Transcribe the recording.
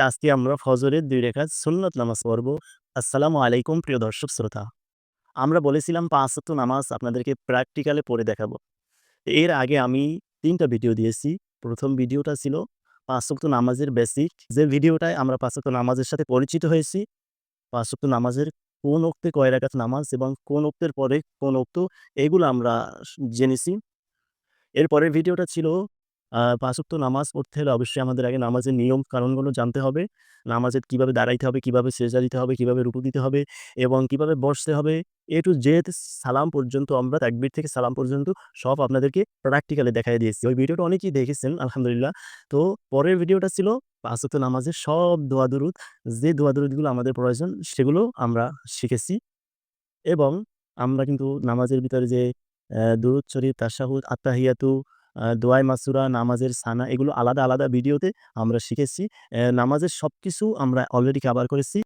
আজকে আমরা ফজরের ২ রাকাত সুন্নত নামাজ পড়ব। আসসালামু আলাইকুম প্রিয় দর্শক শ্রোতা। আমরা বলেছিলাম ৫ ওয়াক্ত নামাজ আপনাদেরকে প্র্যাকটিক্যালে পড়ে দেখাবো। এর আগে আমি ৩ টা ভিডিও দিয়েছি। ১ম ভিডিওটা ছিল ৫ ওয়াক্ত নামাজের বেসিক, যে ভিডিওটায় আমরা ৫ ওয়াক্ত নামাজের সাথে পরিচিত হয়েছি। ৫ ওয়াক্ত নামাজের কোন ওক্তে কয় রাকাত নামাজ এবং কোন ওক্তের পরে কোন ওক্ত, এগুলো আমরা জেনেছি। এর পরের ভিডিওটা ছিল ৫ ওয়াক্ত নামাজ পড়তে হলে অবশ্যই আমাদের আগে নামাজের নিয়ম কানুনগুলো জানতে হবে। নামাজে কিভাবে দাঁড়াইতে হবে, কিভাবে সেজদা দিতে হবে, কিভাবে রুকু দিতে হবে এবং কিভাবে বসতে হবে। A to Z সালাম পর্যন্ত, আমরা তাকবীর থেকে সালাম পর্যন্ত সব আপনাদেরকে প্র্যাকটিক্যালি দেখায় দিয়েছি। ওই ভিডিওটা অনেকেই দেখেছেন আলহামদুলিল্লাহ। তো পরের ভিডিওটা ছিল ৫ ওয়াক্ত নামাজের সব দোয়া দরুদ, যে দোয়া দরুদগুলো আমাদের প্রয়োজন সেগুলো আমরা শিখেছি। এবং আমরা কিন্তু নামাজের ভিতরে যে দুরূদ শরীফ, তাশাহুদ, আত্তাহিয়াতু, দোয়ায়ে মাসুরা, নামাজের সানা, এগুলো আলাদা, আলাদা ভিডিওতে আমরা শিখেছি। নামাজের সবকিছু আমরা অলরেডি কভার করেছি।